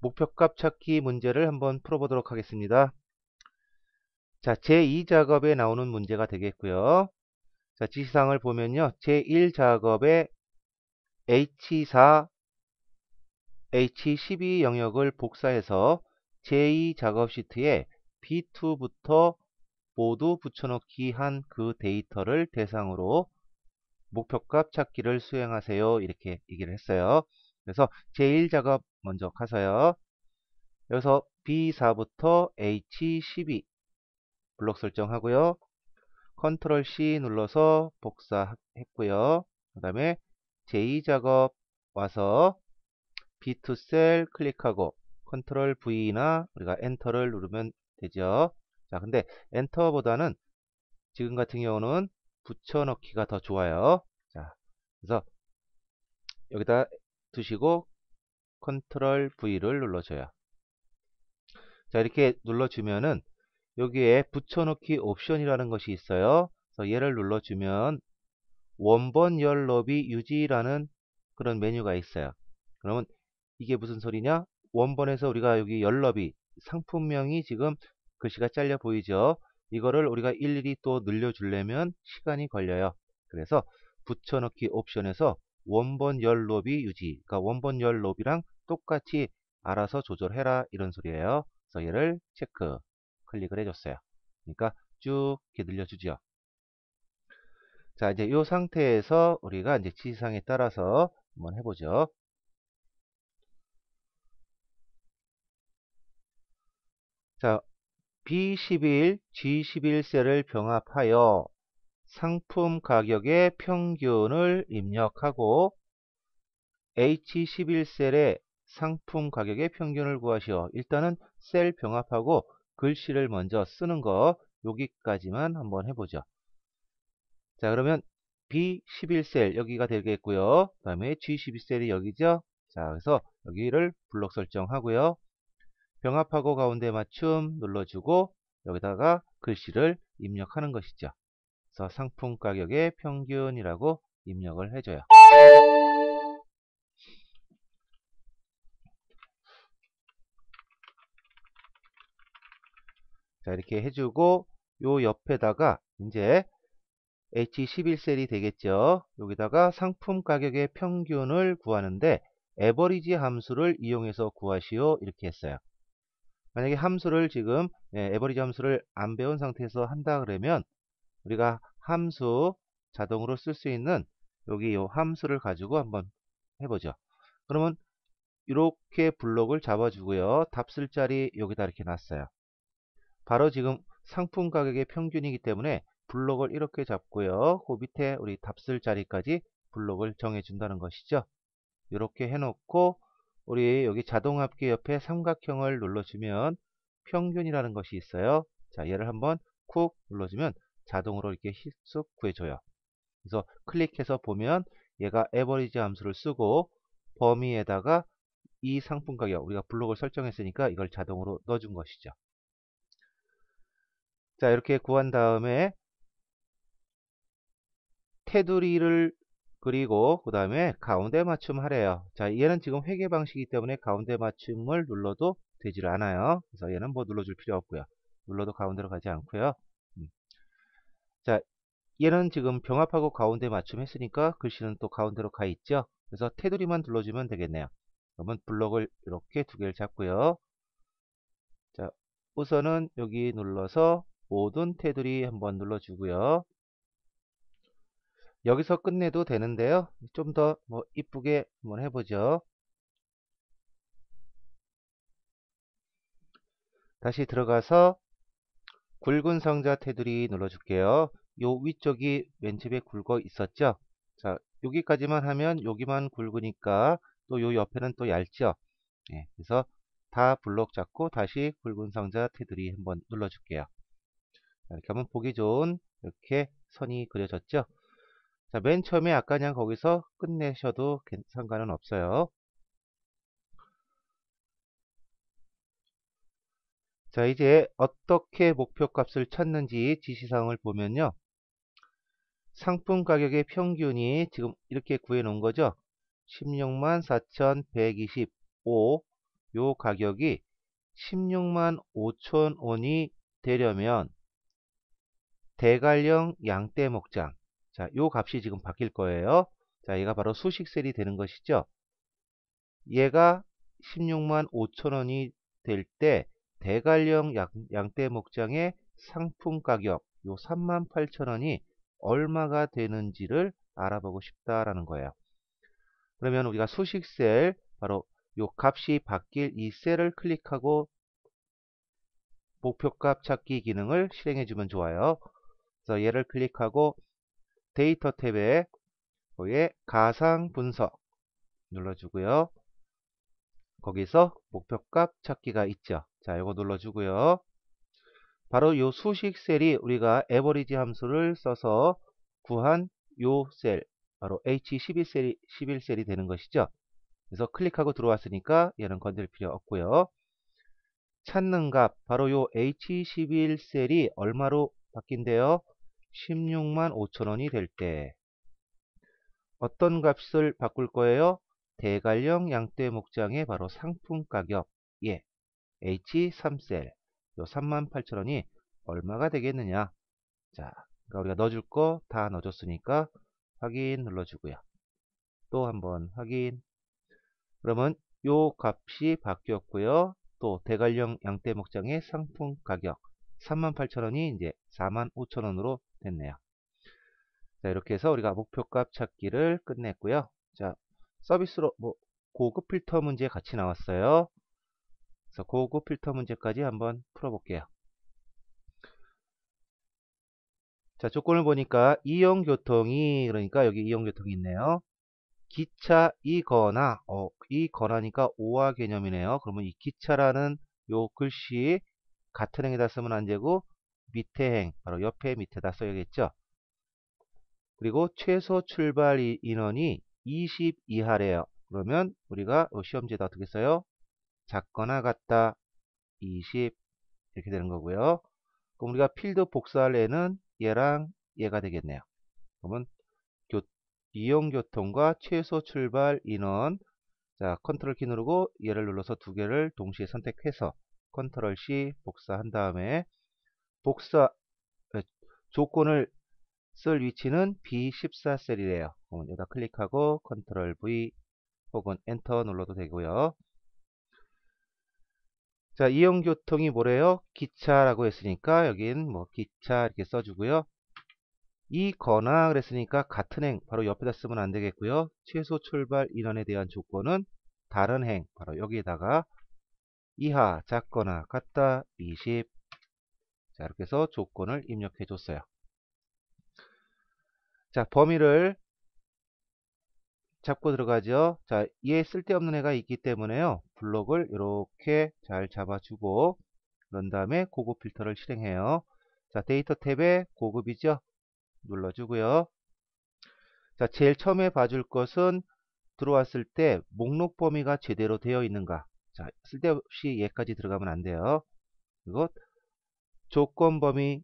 목표값 찾기 문제를 한번 풀어보도록 하겠습니다. 자, 제2작업에 나오는 문제가 되겠고요. 자, 지시사항을 보면요. 제1작업에 H4, H12 영역을 복사해서 제2작업 시트에 B2부터 모두 붙여넣기 한 그 데이터를 대상으로 목표값 찾기를 수행하세요. 이렇게 얘기를 했어요. 그래서 제1작업 먼저 가서요. 여기서 B4부터 H12 블록 설정하고요. 컨트롤 C 눌러서 복사했고요. 그 다음에 제2작업 와서 B2 셀 클릭하고 컨트롤 V나 우리가 엔터를 누르면 되죠. 자, 근데 엔터보다는 지금 같은 경우는 붙여넣기가 더 좋아요. 자, 그래서 여기다 두시고 컨트롤 V를 눌러줘요. 자, 이렇게 눌러주면은 여기에 붙여넣기 옵션이라는 것이 있어요. 그래서 얘를 눌러주면 원본 열 너비 유지라는 그런 메뉴가 있어요. 그러면 이게 무슨 소리냐? 원본에서 우리가 여기 열 너비 상품명이 지금 글씨가 잘려 보이죠? 이거를 우리가 일일이 또 늘려주려면 시간이 걸려요. 그래서 붙여넣기 옵션에서 원본 열 너비 유지, 그러니까 원본 열 너비랑 똑같이 알아서 조절해라 이런 소리예요. 그래서 얘를 체크 클릭을 해줬어요. 그러니까 쭉 이렇게 늘려주죠. 자, 이제 이 상태에서 우리가 이제 지시사항에 따라서 한번 해보죠. 자, B11, G11셀을 병합하여 상품 가격의 평균을 입력하고 H11셀의 상품 가격의 평균을 구하시오. 일단은 셀 병합하고 글씨를 먼저 쓰는 거 여기까지만 한번 해보죠. 자, 그러면 B11셀 여기가 되겠고요. 그 다음에 G12셀이 여기죠. 자, 그래서 여기를 블록 설정하고요. 병합하고 가운데 맞춤 눌러주고 여기다가 글씨를 입력하는 것이죠. 그래서 상품 가격의 평균이라고 입력을 해줘요. 자, 이렇게 해주고 요 옆에다가 이제 H11셀이 되겠죠. 여기다가 상품 가격의 평균을 구하는데 에버리지 함수를 이용해서 구하시오 이렇게 했어요. 만약에 함수를 지금 에버리지 함수를 안 배운 상태에서 한다 그러면 우리가 함수 자동으로 쓸 수 있는 여기 요 함수를 가지고 한번 해보죠. 그러면 이렇게 블록을 잡아주고요. 답 쓸 자리 여기다 이렇게 놨어요. 바로 지금 상품 가격의 평균이기 때문에 블록을 이렇게 잡고요. 그 밑에 우리 답 쓸 자리까지 블록을 정해준다는 것이죠. 이렇게 해놓고 우리 여기 자동합계 옆에 삼각형을 눌러주면 평균이라는 것이 있어요. 자, 얘를 한번 쿡 눌러주면 자동으로 이렇게 쑥 구해줘요. 그래서 클릭해서 보면 얘가 에버리지 함수를 쓰고 범위에다가 이 상품 가격 우리가 블록을 설정했으니까 이걸 자동으로 넣어준 것이죠. 자, 이렇게 구한 다음에 테두리를 그리고 그 다음에 가운데 맞춤 하래요. 자, 얘는 지금 회계 방식이기 때문에 가운데 맞춤을 눌러도 되질 않아요. 그래서 얘는 뭐 눌러줄 필요 없고요. 눌러도 가운데로 가지 않고요. 자, 얘는 지금 병합하고 가운데 맞춤 했으니까 글씨는 또 가운데로 가 있죠. 그래서 테두리만 눌러주면 되겠네요. 그러면 블록을 이렇게 두 개를 잡고요. 자, 우선은 여기 눌러서 모든 테두리 한번 눌러주고요. 여기서 끝내도 되는데요. 좀 더 뭐 이쁘게 한번 해보죠. 다시 들어가서 굵은 상자 테두리 눌러줄게요. 요 위쪽이 맨 처음에 굵어 있었죠. 자, 여기까지만 하면 여기만 굵으니까 또 요 옆에는 또 얇죠. 예, 그래서 다 블록 잡고 다시 굵은 상자 테두리 한번 눌러줄게요. 자, 이렇게 하면 보기 좋은 이렇게 선이 그려졌죠. 자, 맨 처음에 아까 그냥 거기서 끝내셔도 상관은 없어요. 자, 이제 어떻게 목표값을 찾는지 지시사항을 보면요. 상품 가격의 평균이 지금 이렇게 구해 놓은 거죠. 164,125. 요 가격이 16만 5천 원이 되려면 대관령 양떼 목장, 자, 요 값이 지금 바뀔 거예요. 자, 얘가 바로 수식셀이 되는 것이죠. 얘가 16만 5천 원이 될 때 대관령 양떼 목장의 상품 가격 요 3만 8천 원이 얼마가 되는지를 알아보고 싶다라는 거예요. 그러면 우리가 수식셀 바로 요 값이 바뀔 이 셀을 클릭하고 목표값 찾기 기능을 실행해 주면 좋아요. 그래서 얘를 클릭하고 데이터 탭에 거기에 가상 분석 눌러주고요. 거기서 목표값 찾기가 있죠. 자, 이거 눌러주고요. 바로 요 수식 셀이 우리가 에버리지 함수를 써서 구한 요 셀, 바로 H11셀이 11셀이 되는 것이죠. 그래서 클릭하고 들어왔으니까 얘는 건들 필요 없고요. 찾는 값, 바로 요 H11셀이 얼마로 바뀐대요? 16만 5천 원이 될 때 어떤 값을 바꿀 거예요? 대관령 양떼 목장의 바로 상품 가격, 예, H3셀, 요 38,000원이 얼마가 되겠느냐? 자, 그러니까 우리가 넣어줄 거 다 넣어줬으니까 확인 눌러주고요. 또 한번 확인. 그러면 요 값이 바뀌었고요. 또 대관령 양떼 목장의 상품 가격 38,000원이 이제 45,000원으로 됐네요. 자, 이렇게 해서 우리가 목표값 찾기를 끝냈고요. 자, 서비스로 뭐 고급 필터 문제 같이 나왔어요. 그래서 고급 필터 문제까지 한번 풀어볼게요. 자, 조건을 보니까 이용교통이, 그러니까 여기 이용교통이 있네요. 기차이거나, 이거나니까 오화 개념이네요. 그러면 이 기차라는 요 글씨 같은 행에다 쓰면 안 되고 밑에 행, 바로 옆에 밑에다 써야겠죠. 그리고 최소 출발 인원이 20 이하래요. 그러면 우리가 시험지에다 어떻게 써요? 작거나 같다 20 이렇게 되는 거고요. 그럼 우리가 필드 복사할 애는 얘랑 얘가 되겠네요. 그러면 이용교통과 최소 출발 인원, 자, 컨트롤 키 누르고 얘를 눌러서 두 개를 동시에 선택해서 컨트롤 C 복사한 다음에 복사 조건을 쓸 위치는 B14셀이래요. 여기다 클릭하고 컨트롤 V 혹은 엔터 눌러도 되고요. 자, 이용교통이 뭐래요? 기차라고 했으니까 여긴 뭐 기차 이렇게 써주고요. 이거나 그랬으니까 같은 행 바로 옆에다 쓰면 안 되겠고요. 최소 출발 인원에 대한 조건은 다른 행 바로 여기에다가 이하 작거나 같다 20. 자, 이렇게 해서 조건을 입력해 줬어요. 자, 범위를 잡고 들어가죠. 자, 얘 쓸데없는 애가 있기 때문에요. 블록을 이렇게 잘 잡아주고 그런 다음에 고급 필터를 실행해요. 자, 데이터 탭에 고급이죠. 눌러주고요. 자, 제일 처음에 봐줄 것은 들어왔을 때 목록 범위가 제대로 되어 있는가. 자, 쓸데없이 얘까지 들어가면 안 돼요. 그리고 조건 범위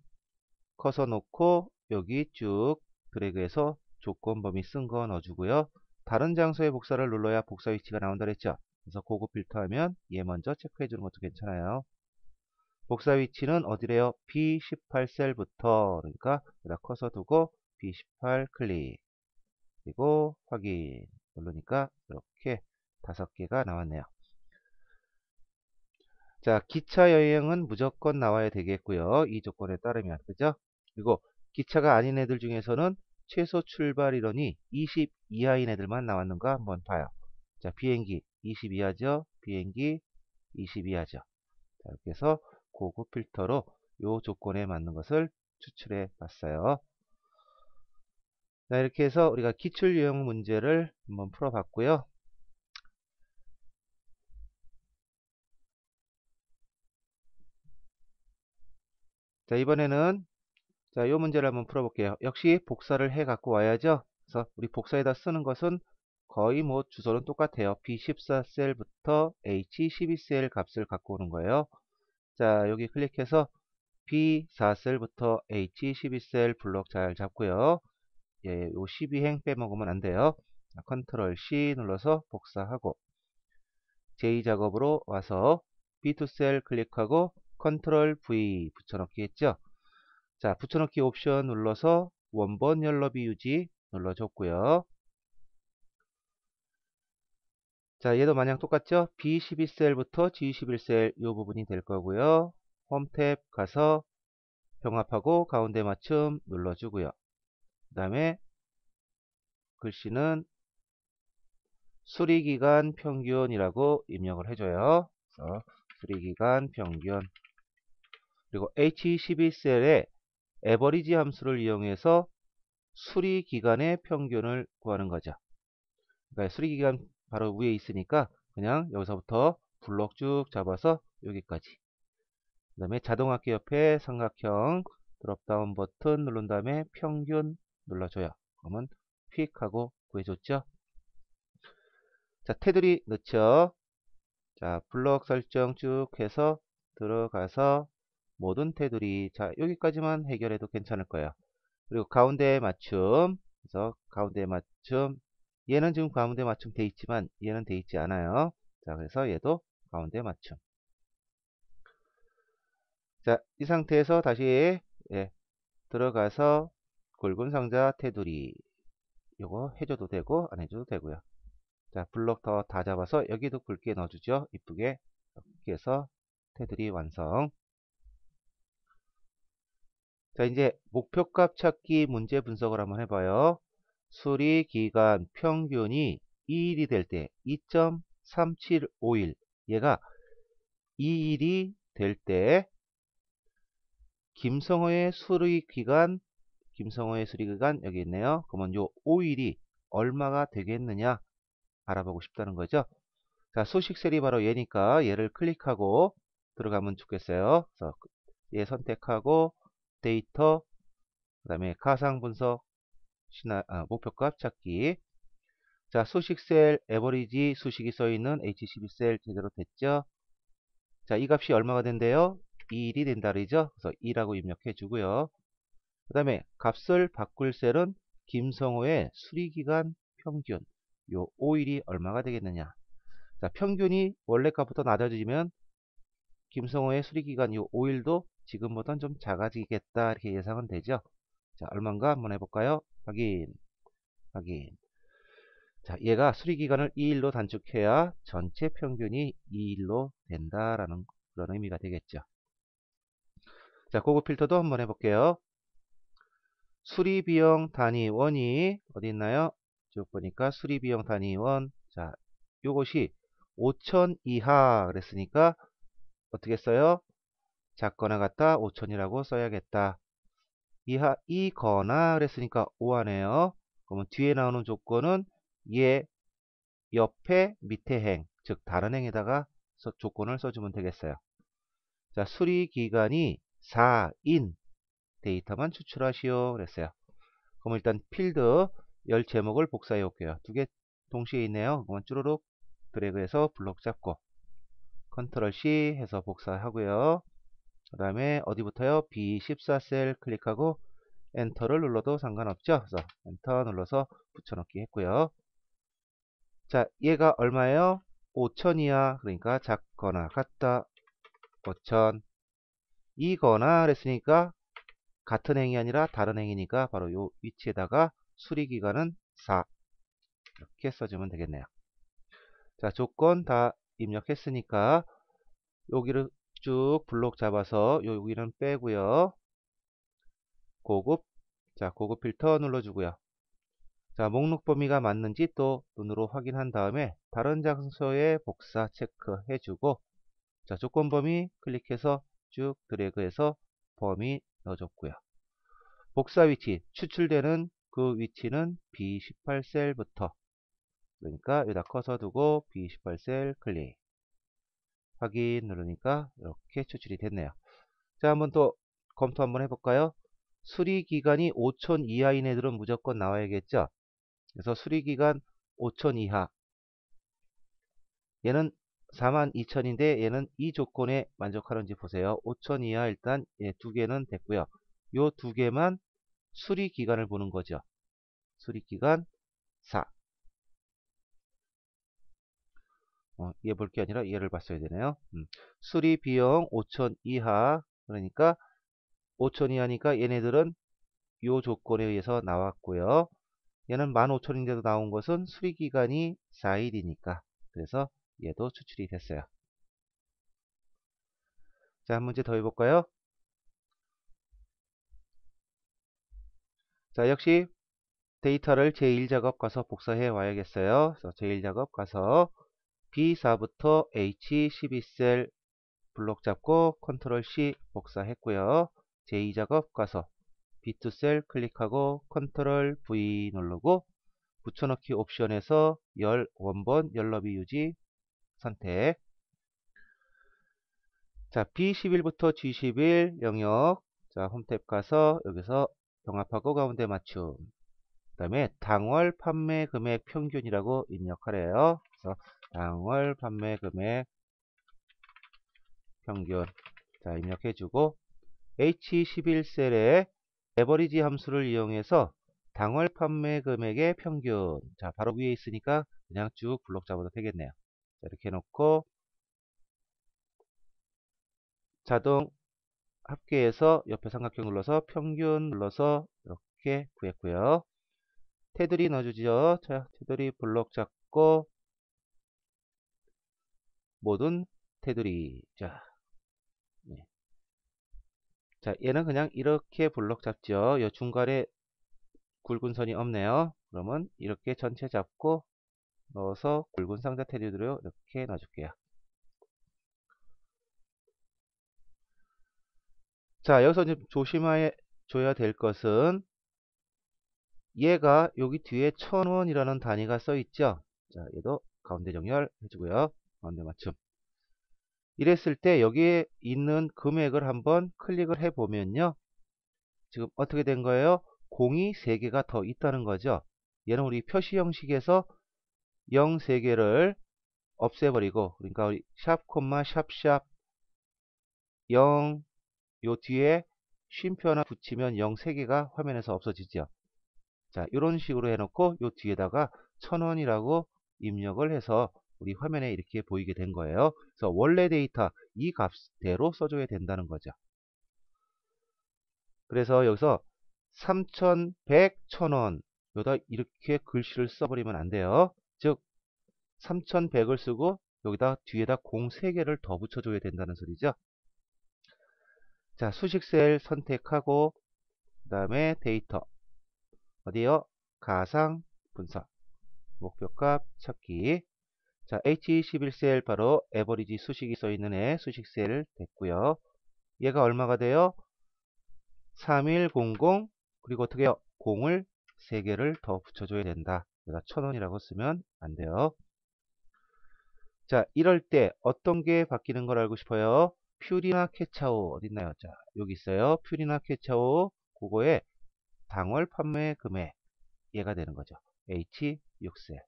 커서 놓고 여기 쭉 드래그해서 조건 범위 쓴 거 넣어주고요. 다른 장소에 복사를 눌러야 복사 위치가 나온다 그랬죠. 그래서 고급 필터하면 얘 먼저 체크해 주는 것도 괜찮아요. 복사 위치는 어디래요? B18셀부터, 그러니까 여기다 커서 두고 B18 클릭, 그리고 확인 누르니까 이렇게 5개가 나왔네요. 자, 기차 여행은 무조건 나와야 되겠고요. 이 조건에 따르면, 그죠? 그리고 기차가 아닌 애들 중에서는 최소 출발 인원이 20 이하인 애들만 나왔는가 한번 봐요. 자, 비행기 20 이하죠? 비행기 20 이하죠? 자, 이렇게 해서 고급 필터로 요 조건에 맞는 것을 추출해 봤어요. 자, 이렇게 해서 우리가 기출 유형 문제를 한번 풀어봤고요. 자, 이번에는 자, 요 문제를 한번 풀어볼게요. 역시 복사를 해 갖고 와야죠. 그래서 우리 복사에다 쓰는 것은 거의 뭐 주소는 똑같아요. B14셀부터 H12셀 값을 갖고 오는 거예요. 자, 여기 클릭해서 B4셀부터 H12셀 블록 잘 잡고요. 예, 요 12행 빼먹으면 안 돼요. 컨트롤 C 눌러서 복사하고, 제2작업으로 와서 B2 셀 클릭하고 컨트롤 V 붙여넣기 했죠. 자, 붙여넣기 옵션 눌러서 원본 열너비 유지 눌러줬고요. 자, 얘도 마냥 똑같죠? B12셀부터 G21셀 이 부분이 될 거고요. 홈 탭 가서 병합하고 가운데 맞춤 눌러주고요. 그 다음에 글씨는 수리기간 평균이라고 입력을 해줘요. 그래서 수리기간 평균. 그리고 H12셀에 에버리지 함수를 이용해서 수리기간의 평균을 구하는 거죠. 그러니까 수리기간 바로 위에 있으니까 그냥 여기서부터 블록 쭉 잡아서 여기까지. 그 다음에 자동합계 옆에 삼각형 드롭다운 버튼 누른 다음에 평균 눌러줘요. 그러면 픽 하고 구해줬죠. 자, 테두리 넣죠. 자, 블록 설정 쭉 해서 들어가서 모든 테두리. 자, 여기까지만 해결해도 괜찮을 거예요. 그리고 가운데 맞춤. 그래서 가운데 맞춤. 얘는 지금 가운데 맞춤 돼 있지만 얘는 돼 있지 않아요. 자, 그래서 얘도 가운데 맞춤. 자, 이 상태에서 다시 들어가서 굵은 상자 테두리 요거 해줘도 되고 안 해줘도 되고요. 자, 블록 더 다 잡아서 여기도 굵게 넣어주죠. 이쁘게 이렇게 해서 테두리 완성. 자, 이제 목표값 찾기 문제 분석을 한번 해봐요. 수리기간 평균이 2일이 될 때 2.3751 얘가 2일이 될 때 김성호의 수리기간 여기 있네요. 그러면 요 5일이 얼마가 되겠느냐 알아보고 싶다는 거죠. 자, 수식셀이 바로 얘니까 얘를 클릭하고 들어가면 좋겠어요. 그래서 얘 선택하고 데이터 그 다음에 가상분석 목표값 찾기. 자, 수식셀 에버리지 수식이 써있는 H12셀 제대로 됐죠. 자, 이 값이 얼마가 된대요? 2일이 된다 그러죠. 그래서 2라고 입력해 주고요. 그 다음에 값을 바꿀 셀은 김성호의 수리기간 평균 요 5일이 얼마가 되겠느냐. 자, 평균이 원래 값부터 낮아지면 김성호의 수리기간 요 5일도 지금보다는 좀 작아지겠다 이렇게 예상은 되죠. 자, 얼마인가 한번 해볼까요? 확인. 자, 얘가 수리기간을 2일로 단축해야 전체 평균이 2일로 된다라는 그런 의미가 되겠죠. 자, 고급 필터도 한번 해볼게요. 수리비용 단위원이 어디 있나요? 쭉 보니까 수리비용 단위원. 자, 요것이 5천 이하 그랬으니까 어떻게 써요? 작거나 같다 5천이라고 써야겠다. 이거나 그랬으니까 5하네요. 그러면 뒤에 나오는 조건은 얘 옆에 밑에 행, 즉 다른 행에다가 조건을 써주면 되겠어요. 자, 수리기간이 4인 데이터만 추출하시오 그랬어요. 그럼 일단 필드 열 제목을 복사해 올게요. 두 개 동시에 있네요. 그러면 쭈루룩 드래그해서 블록 잡고 컨트롤 C 해서 복사하고요. 그 다음에 어디부터요? B14셀 클릭하고 엔터를 눌러도 상관없죠. 그래서 엔터 눌러서 붙여넣기 했고요. 자, 얘가 얼마예요? 5천이야. 그러니까 작거나 같다 5천. 이거나 그랬으니까 같은 행이 아니라 다른 행이니까 바로 요 위치에다가 수리기간은 4 이렇게 써주면 되겠네요. 자, 조건 다 입력했으니까 여기를 쭉 블록 잡아서 여기는 빼고요. 고급. 자, 고급 필터 눌러주고요. 자, 목록 범위가 맞는지 또 눈으로 확인한 다음에 다른 장소에 복사 체크해주고 자, 조건 범위 클릭해서 쭉 드래그해서 범위 넣어줬고요. 복사 위치 추출되는 그 위치는 B18셀부터 그러니까 여기다 커서 두고 B18셀 클릭 확인 누르니까 이렇게 추출이 됐네요. 자, 한번 또 검토 한번 해볼까요? 수리기간이 5천 이하인 애들은 무조건 나와야겠죠. 그래서 수리기간 5천 이하 얘는 42,000인데 얘는 이 조건에 만족하는지 보세요. 5천 이하 일단 두 개는 됐고요. 요 두 개만 수리기간을 보는 거죠. 수리기간 4. 얘 볼 게 아니라 얘를 봤어야 되네요. 수리 비용 5천 이하. 그러니까 5천 이하니까 얘네들은 요 조건에 의해서 나왔고요. 얘는 15,000인데도 나온 것은 수리 기간이 4일이니까. 그래서 얘도 추출이 됐어요. 자, 한 문제 더 해볼까요? 자, 역시 데이터를 제1작업 가서 복사해 와야겠어요. 그래서 제1작업 가서 B4부터 H12셀 블록 잡고 컨트롤 C 복사했고요. 제2작업 가서 B2셀 클릭하고 컨트롤 V 누르고 붙여넣기 옵션에서 열 원본 열너비 유지 선택. 자, B11부터 G11 영역. 자, 홈탭 가서 여기서 병합하고 가운데 맞춤. 그 다음에 당월 판매 금액 평균이라고 입력하래요. 그래서 당월 판매 금액 평균. 자, 입력해주고 H11셀에 에버리지 함수를 이용해서 당월 판매 금액의 평균. 자, 바로 위에 있으니까 그냥 쭉 블록 잡아도 되겠네요. 자, 이렇게 해놓고 자동 합계해서 옆에 삼각형 눌러서 평균 눌러서 이렇게 구했고요. 테두리 넣어주죠. 자, 테두리 블록 잡고 모든 테두리. 자, 네. 자, 얘는 그냥 이렇게 블록 잡죠. 이 중간에 굵은 선이 없네요. 그러면 이렇게 전체 잡고 넣어서 굵은 상자 테두리로 이렇게 놔줄게요. 자, 여기서 이제 조심해줘야 될 것은 얘가 여기 뒤에 1,000원이라는 단위가 써 있죠. 자, 얘도 가운데 정렬 해주고요. 가운데 맞춤. 이랬을 때 여기에 있는 금액을 한번 클릭을 해 보면요. 지금 어떻게 된 거예요? 공이 3개가 더 있다는 거죠. 얘는 우리 표시 형식에서 0 3개를 없애버리고, 그러니까 우리 샵 콤마 샵샵 0 요 뒤에 쉼표 하나 붙이면 0 3개가 화면에서 없어지죠. 자, 이런 식으로 해놓고 요 뒤에다가 1,000원이라고 입력을 해서 우리 화면에 이렇게 보이게 된 거예요. 그래서 원래 데이터 이 값대로 써줘야 된다는 거죠. 그래서 여기서 3,100, 1,000원 여기다 이렇게 글씨를 써버리면 안 돼요. 즉 3,100을 쓰고 여기다 뒤에다 0 3개를 더 붙여줘야 된다는 소리죠. 자, 수식셀 선택하고 그 다음에 데이터 어디요? 가상 분석 목표값 찾기. 자, H11셀 바로 에버리지 수식이 써있는 애 수식셀 됐고요. 얘가 얼마가 돼요? 3100. 그리고 어떻게 해요? 0을 3개를 더 붙여줘야 된다. 여기다 1,000원이라고 쓰면 안 돼요. 자, 이럴 때 어떤 게 바뀌는 걸 알고 싶어요? 퓨리나 캐차오 어딨나요? 자, 여기 있어요. 퓨리나 캐차오 그거에 당월 판매 금액 얘가 되는 거죠. H6셀.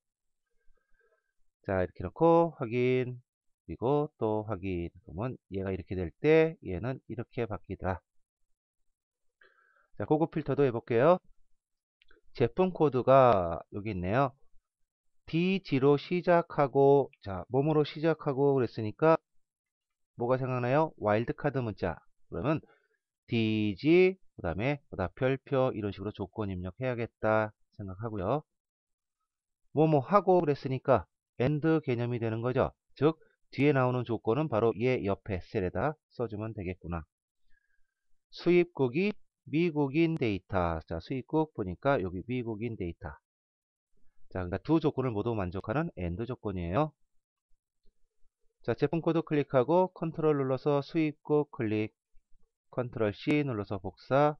자, 이렇게 놓고 확인, 그리고 또 확인. 그러면 얘가 이렇게 될 때 얘는 이렇게 바뀌더라. 자, 고급 필터도 해볼게요. 제품 코드가 여기 있네요. DG로 시작하고, 자, 뭐뭐로 시작하고 그랬으니까 뭐가 생각나요? 와일드카드 문자. 그러면 DG, 그 다음에 별표 이런 식으로 조건 입력해야겠다 생각하고요. 뭐뭐 하고 그랬으니까 AND 개념이 되는 거죠. 즉 뒤에 나오는 조건은 바로 얘 옆에 셀에다 써주면 되겠구나. 수입국이 미국인 데이터. 자, 수입국 보니까 여기 미국인 데이터. 자, 그러니까 두 조건을 모두 만족하는 AND 조건이에요. 자, 제품 코드 클릭하고 컨트롤 눌러서 수입국 클릭, 컨트롤 C 눌러서 복사,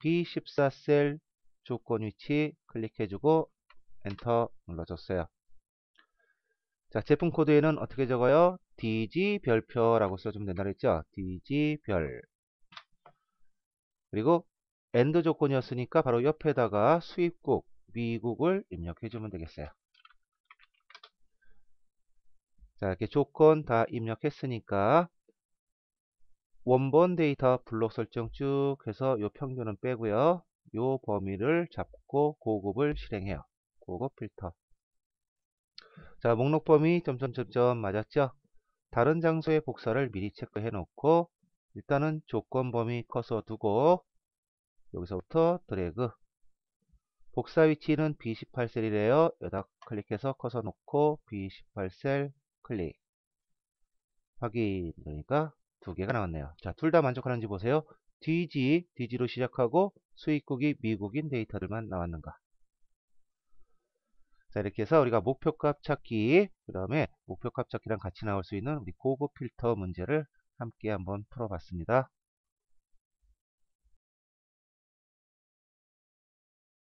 B14셀 조건 위치 클릭해주고 엔터 눌러줬어요. 자, 제품 코드에는 어떻게 적어요? DG 별표라고 써주면 된다 그랬죠? DG 별. 그리고 AND 조건이었으니까 바로 옆에다가 수입국 미국을 입력해주면 되겠어요. 자, 이렇게 조건 다 입력했으니까 원본 데이터 블록 설정 쭉 해서 요 평균은 빼고요. 요 범위를 잡고 고급을 실행해요. 고급 필터. 자, 목록 범위 점점점점 맞았죠? 다른 장소의 복사를 미리 체크해 놓고 일단은 조건 범위 커서 두고 여기서부터 드래그 복사 위치는 B18셀이래요. 여기다 클릭해서 커서 놓고 B18셀 클릭 확인. 그러니까 두 개가 나왔네요. 자, 둘 다 만족하는지 보세요. DG로 시작하고 수입국이 미국인 데이터들만 나왔는가. 자, 이렇게 해서 우리가 목표값 찾기, 그 다음에 목표값 찾기랑 같이 나올 수 있는 우리 고급 필터 문제를 함께 한번 풀어봤습니다.